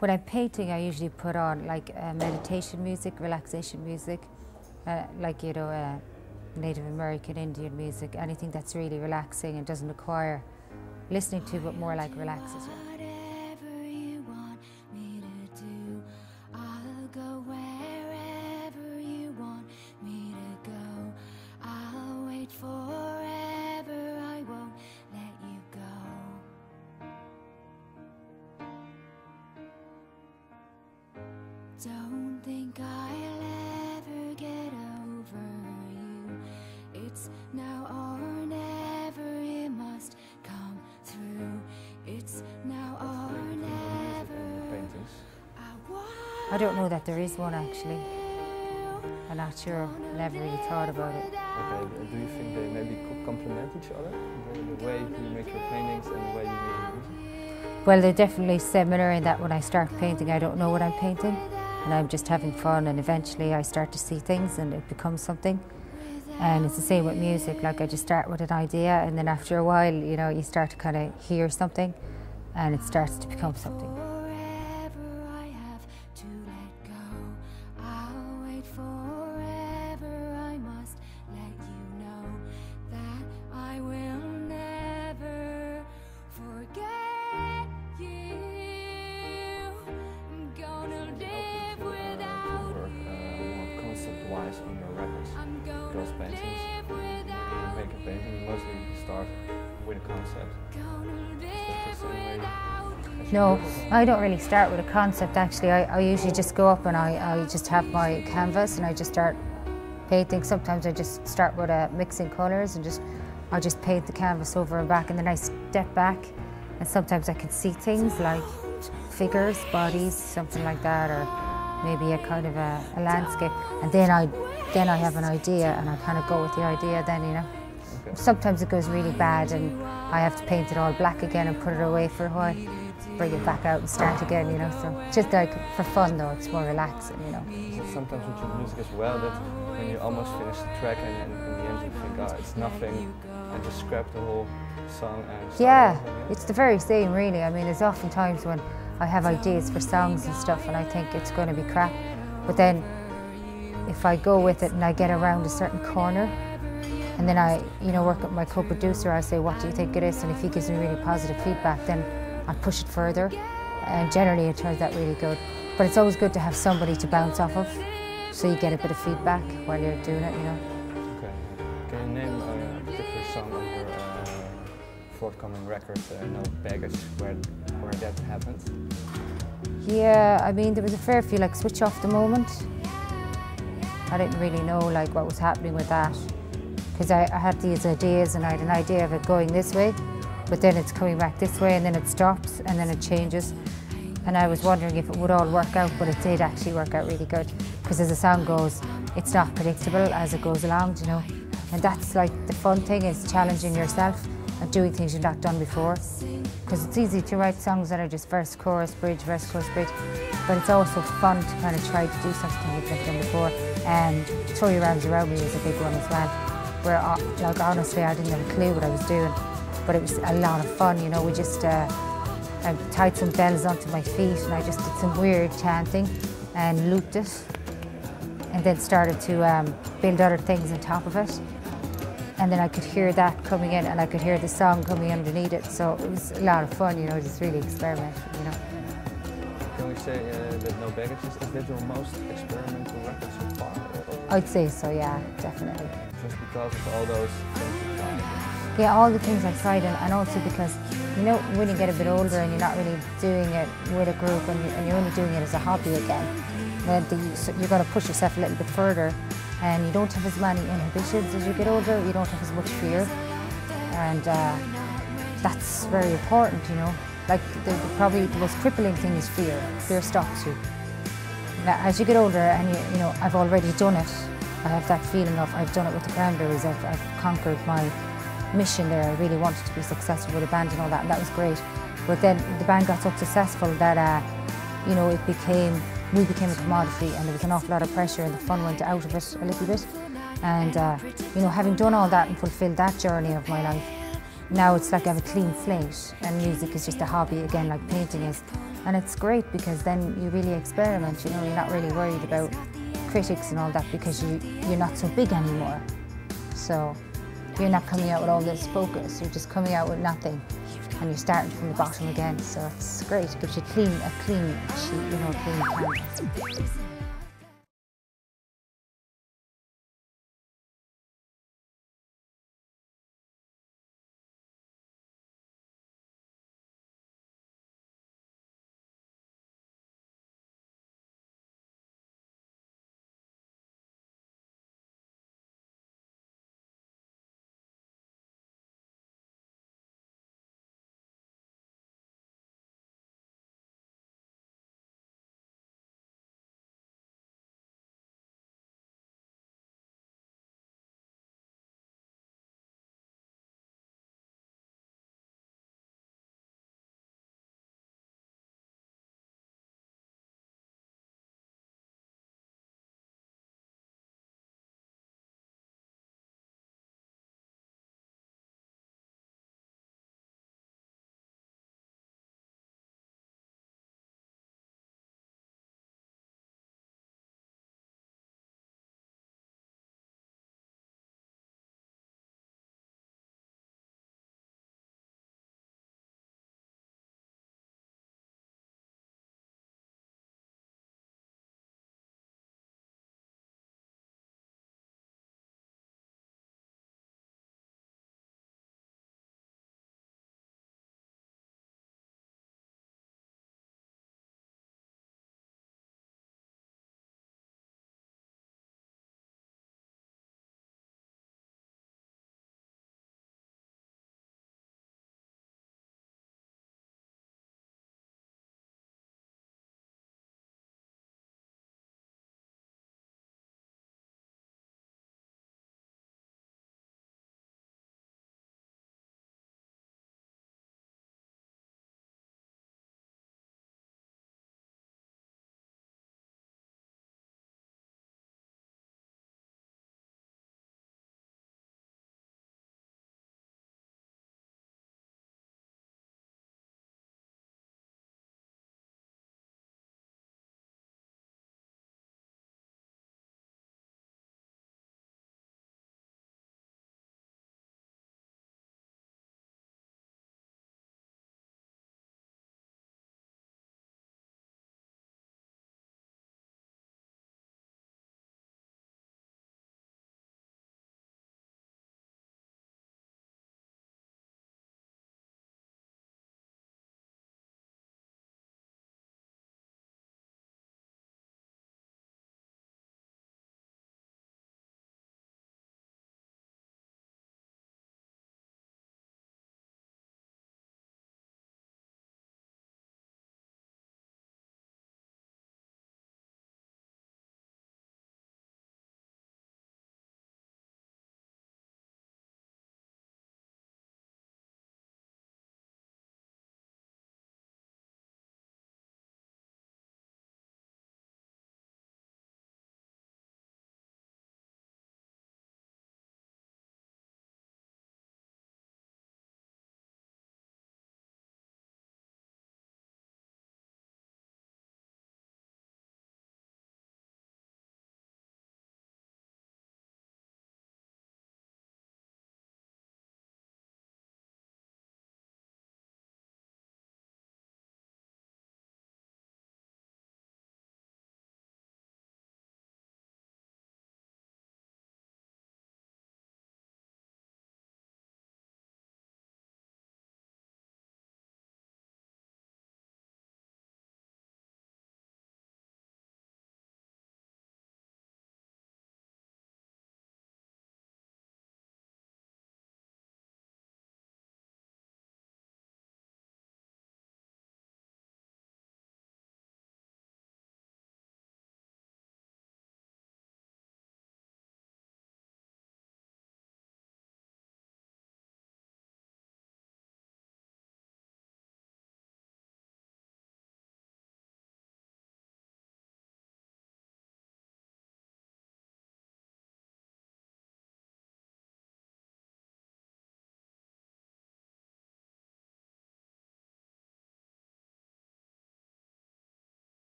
When I'm painting, I usually put on like meditation music, relaxation music, like, you know, Native American, Indian music, anything that's really relaxing and doesn't require listening to, but more like relaxes you. Don't think I'll ever get over you. It's now or never, it must come through. It's now or never. I don't know that there is one actually. I'm not sure, never really thought about it. Okay, do you think they maybe complement each other? The way you make your paintings and the way you make music? Well, they're definitely similar in that when I start painting, I don't know what I'm painting. And I'm just having fun, and eventually I start to see things and it becomes something. And it's the same with music, like I just start with an idea and then after a while, you know, you start to kind of hear something and it starts to become something. On your records, those paintings. When you make a painting, you mostly start with a concept. No, I don't really start with a concept actually. I usually just go up and I just have my canvas and I just start painting. Sometimes I just start with mixing colours and I just paint the canvas over and back, and then I step back and sometimes I can see things like figures, bodies, something like that, or maybe a kind of a landscape, and then I have an idea and I kind of go with the idea then, you know. Okay. Sometimes it goes really bad and I have to paint it all black again and put it away for a while, bring it back out and start again, you know. So just like for fun though, it's more relaxing, you know. Sometimes with your music as well, that when you almost finish the track and in the end you think, oh, it's nothing, and just scrap the whole song and yeah, it's the very same really. I mean, there's often times when I have ideas for songs and stuff and I think it's going to be crap, but then if I go with it and I get around a certain corner and then I, you know, work with my co-producer, I say, what do you think it is? And if he gives me really positive feedback, then I push it further, and generally it turns out really good. But it's always good to have somebody to bounce off of, so you get a bit of feedback while you're doing it, you know. Okay. Can you name a particular song on your forthcoming record, No Baggage, where that happened? Yeah, I mean, there was a fair few, like Switch Off the Moment. I didn't really know like what was happening with that, because I had these ideas and I had an idea of it going this way, but then it's coming back this way and then it stops and then it changes. And I was wondering if it would all work out, but it did actually work out really good, because as the song goes, it's not predictable as it goes along, you know. And that's like the fun thing, is challenging yourself and doing things you've not done before. Because it's easy to write songs that are just verse, chorus, bridge, verse, chorus, bridge, but it's also fun to kind of try to do something you've never done before. And Throw Your Arms Around Me was a big one as well, where like honestly I didn't have a clue what I was doing, but it was a lot of fun, you know. We just I tied some bells onto my feet and I just did some weird chanting and looped it, and then started to build other things on top of it. And then I could hear that coming in and I could hear the song coming underneath it. So it was a lot of fun, you know, just really experimental, you know. Can we say that No Baggage is that your most experimental record so far? I'd say so, yeah, definitely. Just because of all those things you tried? Yeah, all the things I've tried, and also because, you know, when you get a bit older and you're not really doing it with a group and you're only doing it as a hobby again, then you're going to push yourself a little bit further, and you don't have as many inhibitions as you get older, you don't have as much fear, and that's very important, you know. Like probably the most crippling thing is fear. Fear stops you. Now, as you get older and you know, I've already done it, I have that feeling of I've done it with the Cranberries, I've conquered my mission there. I really wanted to be successful with a band and all that, and that was great. But then the band got so successful that you know, we became a commodity, and there was an awful lot of pressure, and the fun went out of it a little bit. And you know, having done all that and fulfilled that journey of my life, now it's like I have a clean slate, and music is just a hobby again, like painting is. And it's great because then you really experiment, you know, you're not really worried about critics and all that because you're not so big anymore. So you're not coming out with all this focus, you're just coming out with nothing and you're starting from the bottom again. So it's great, it gives you a clean sheet, you know, a clean canvas.